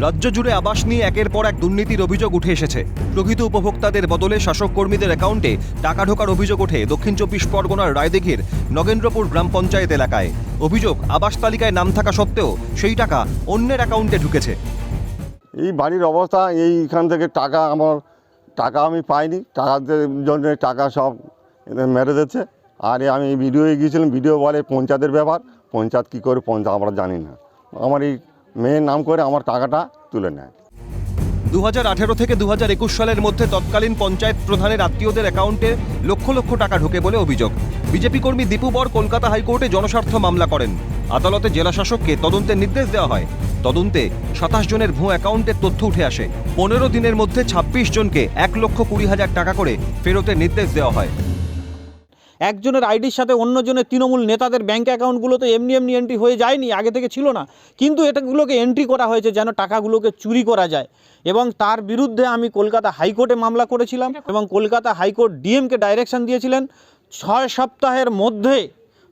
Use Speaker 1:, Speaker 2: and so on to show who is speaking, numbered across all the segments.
Speaker 1: রাজ্য জুড়ে আবাস নিয়ে একের পর এক দুর্নীতির অভিযোগ উঠে এসেছে। প্রকৃত উপভোক্তাদের বদলে শাসক কর্মীদের অ্যাকাউন্টে টাকা ঢোকার অভিযোগ ওঠে দক্ষিণ 24 পরগনার রায়দিঘির নগেন্দ্রপুর গ্রাম পঞ্চায়েত এলাকায়। অভিযোগ, আবাস তালিকায় নাম থাকা সত্ত্বেও সেই টাকা অন্যের অ্যাকাউন্টে ঢুকেছে।
Speaker 2: এই বাড়ির অবস্থা, এইখান থেকে টাকা আমি পাইনি, টাকার জন্য টাকা সব মেরে দিচ্ছে। আর আমি ভিডিওয়ে গিয়েছিলাম, ভিডিও বলে পঞ্চায়েতের ব্যাপার, পঞ্চায়েত কী করে আমরা জানি না। আমার এই মেয়ের নাম করে আমার টাকাটা তুলে নেয়।
Speaker 1: 2018 থেকে 2021 সালের মধ্যে তৎকালীন পঞ্চায়েত প্রধানের আত্মীয়দের অ্যাকাউন্টে লক্ষ লক্ষ টাকা ঢোকে বলে অভিযোগ। বিজেপি কর্মী দীপু বর কলকাতা হাইকোর্টে জনস্বার্থ মামলা করেন। আদালতে জেলা শাসককে তদন্তের নির্দেশ দেওয়া হয়। তদন্তে 27 জনের ভুয়ো অ্যাকাউন্টের তথ্য উঠে আসে। 15 দিনের মধ্যে 26 জনকে 1,20,000 টাকা করে ফেরতের নির্দেশ দেওয়া হয়।
Speaker 3: একজনের আইডির সাথে অন্যজনের তৃণমূল নেতাদের ব্যাঙ্ক অ্যাকাউন্টগুলো তো এমনি এন্ট্রি হয়ে যায়নি, আগে থেকে ছিল না, কিন্তু এটাগুলোকে এন্ট্রি করা হয়েছে যেন টাকাগুলোকে চুরি করা যায়। এবং তার বিরুদ্ধে আমি কলকাতা হাইকোর্টে মামলা করেছিলাম এবং কলকাতা হাইকোর্ট ডিএমকে ডাইরেকশন দিয়েছিলেন 6 সপ্তাহের মধ্যে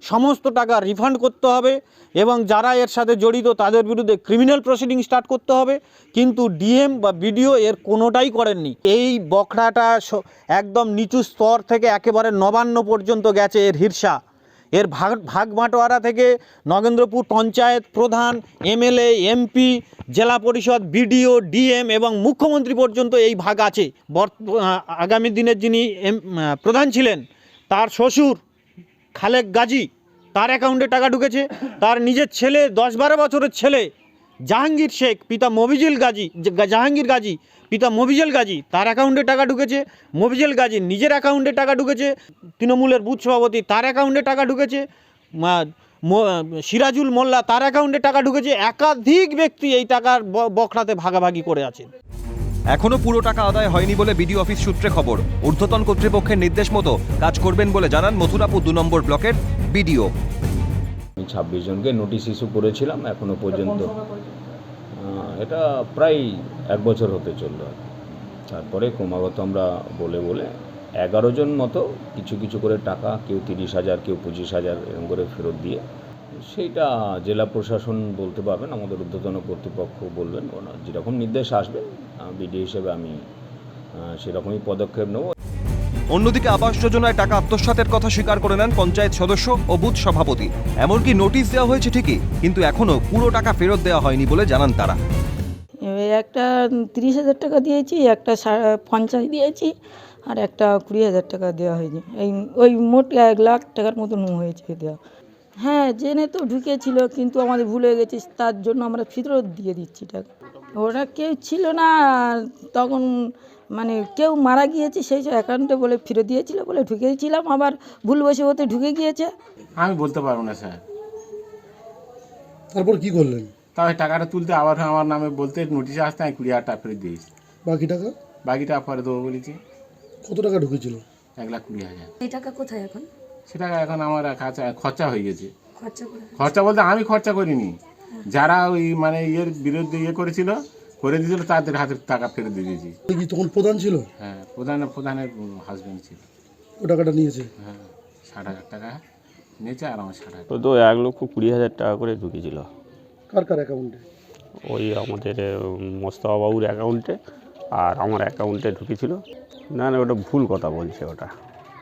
Speaker 3: সমস্ত টাকা রিফান্ড করতে হবে এবং যারা এর সাথে জড়িত তাদের বিরুদ্ধে ক্রিমিনাল প্রসিডিং স্টার্ট করতে হবে। কিন্তু ডিএম বা বিডিও এর কোনোটাই করেননি। এই বখরাটা একদম নিচু স্তর থেকে একেবারে নবান্ন পর্যন্ত গেছে এর হিরসা। এর ভাগ বাটোয়ারা থেকে নগেন্দ্রপুর পঞ্চায়েত প্রধান, এমএলএ, এমপি, জেলা পরিষদ, বিডিও, ডিএম এবং মুখ্যমন্ত্রী পর্যন্ত এই ভাগ আছে। আগামী দিনের যিনি প্রধান ছিলেন তার শ্বশুর খালেক গাজী, তার অ্যাকাউন্টে টাকা ঢুকেছে। তার নিজের ছেলে 10-12 বছরের ছেলে জাহাঙ্গীর শেখ, পিতা জাহাঙ্গীর গাজী, পিতা মফিজল গাজী, তার অ্যাকাউন্টে টাকা ঢুকেছে। মফিজল গাজী নিজের অ্যাকাউন্টে টাকা ঢুকেছে। তৃণমূলের বুথ সভাপতি, তার অ্যাকাউন্টে টাকা ঢুকেছে। সিরাজুল মোল্লা, তার অ্যাকাউন্টে টাকা ঢুকেছে। একাধিক ব্যক্তি এই টাকার বখরাতে ভাগাভাগি করে আছেন।
Speaker 1: এখনো পুরো টাকা আদায় হয়নি বলে বিডিও অফিস সূত্রে খবর। ঊর্ধ্বতন কর্তৃপক্ষের নির্দেশ মতো কাজ করবেন বলে জানান মথুরাপুর 2 নম্বর ব্লকের বিডিও।
Speaker 4: আমি 26 জনকে নোটিশ ইস্যু করেছিলাম এখনো পর্যন্ত। এটা প্রায় 1 বছর হতে চলল। তারপরে ক্রমাগত আমরা বলে 11 জন মতো কিছু করে টাকা, কেউ 30,000, কেউ 25,000 এরকম করে ফেরত দিয়ে, সেইটা জেলা প্রশাসন বলতে পারবেন, আমাদের ঊর্ধ্বতন কর্তৃপক্ষ বলবেন। যেরকম নির্দেশ আসবে বিডিও হিসেবে আমি সেরকমই পদক্ষেপ নেব।
Speaker 1: অন্যদিকে আবাস যোজনায় টাকা আত্মসাতের কথা স্বীকার করে নেন পঞ্চায়েত সদস্য ও বুথ সভাপতি। এমনকি নোটিশ দেওয়া হয়েছে ঠিকই, কিন্তু এখনো পুরো টাকা ফেরত দেওয়া হয়নি বলে জানান তারা।
Speaker 5: একটা 30,000 টাকা দিয়েছি, একটা 50 দিয়েছি, আর একটা 20,000 টাকা দেওয়া হয়েছে। ওই মোট 1 লাখ টাকার মতন হয়েছে দেওয়া। হ্যাঁ, জেনে তো ঢুকেছিল, কিন্তু আমাদের ভুলে গেছি, তার জন্য আমরা ফেরত দিয়ে দিচ্ছি টাকা। ওরা কেউ ছিল না তখন, মানে কেউ মারা গিয়েছে, সেই অ্যাকাউন্টে বলে ফেরত দিয়েছিল বলে ঢুকেছিলাম, আবার ভুলবশে হতে ঢুকে গিয়েছে।
Speaker 6: আমি বলতে পারবো না স্যার।
Speaker 7: তারপর কি করলেন?
Speaker 6: তবে টাকাটা তুলতে আবার আমার নামে বলতে নোটিশে আসতে আমি 20,000 টাকা ফেরত দিয়েছি। বাকিটা পরে দেবো বলেছি।
Speaker 7: কত টাকা ঢুকেছিল?
Speaker 6: 1,20,000।
Speaker 8: এই টাকা কোথায় এখন?
Speaker 6: সেটা এখন আমার কাছে খরচা হয়ে গেছে। খরচা বলতে আমি খরচা করিনি, যারা ওই মানে এর বিরুদ্ধে করে দিয়েছিল তাদের হাতে টাকা ফেরত দিয়ে দিয়েছি।
Speaker 7: তখন প্রধান ছিল?
Speaker 6: হ্যাঁ, প্রধানের হাজব্যান্ড ছিল।
Speaker 7: ও টাকাটা নিয়েছে?
Speaker 6: হ্যাঁ, 60,000 টাকা নিয়েছে আর আমার 60,000।
Speaker 9: তো 1,20,000 টাকা করে ঢুকেছিল।
Speaker 7: কার অ্যাকাউন্টে?
Speaker 9: ওই আমাদের মোস্তফা বাবুর অ্যাকাউন্টে আর আমার অ্যাকাউন্টে ঢুকেছিল। না ওটা ভুল কথা বলছে,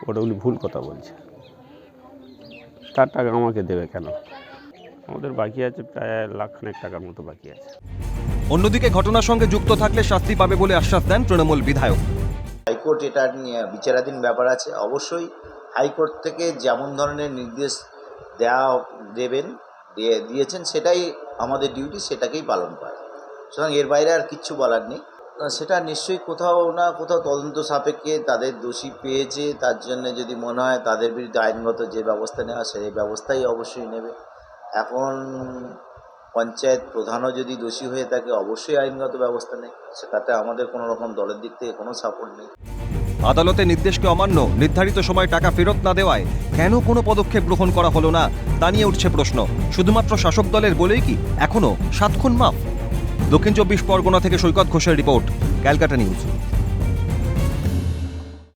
Speaker 9: ওটা উনি ভুল কথা বলছে। তার টাকা আমাকে দেবে কেন? আমাদের বাকি আছে প্রায় 1,00,000 টাকার মতো বাকি আছে।
Speaker 1: অন্যদিকে ঘটনার সঙ্গে যুক্ত থাকলে শাস্তি পাবে বলে আশ্বাস দেন তৃণমূল বিধায়ক।
Speaker 10: হাইকোর্ট এটা নিয়ে বিচারাধীন ব্যাপার আছে। অবশ্যই হাইকোর্ট থেকে যেমন ধরনের নির্দেশ দিয়েছেন সেটাই আমাদের ডিউটি, সেটাকেই পালন করা। সুতরাং এর বাইরে আর কিচ্ছু বলার নেই। সেটা নিশ্চয়ই কোথাও না কোথাও তদন্ত সাপেক্ষে তাদের দোষী পেয়েছে, তার জন্য যদি মনে হয় তাদের বিরুদ্ধে আইনগত যে ব্যবস্থা নেওয়া সেই ব্যবস্থাই অবশ্যই নেবে। এখন পঞ্চায়েত প্রধানও যদি দোষী হয়ে থাকে অবশ্যই আইনগত ব্যবস্থা নেই, সেটাতে আমাদের কোনো রকম দলের দিক থেকে কোনো সাপোর্ট নেই।
Speaker 1: আদালতের নির্দেশকে অমান্য, নির্ধারিত সময় টাকা ফেরত না দেওয়ায় কেন কোনো পদক্ষেপ গ্রহণ করা হলো না তা নিয়ে উঠছে প্রশ্ন। শুধুমাত্র শাসক দলের বলেই কি এখনো 7 খুন মাফ? দক্ষিণ 24 পরগনা থেকে সৈকত ঘোষের রিপোর্ট, ক্যালকাটা নিউজ।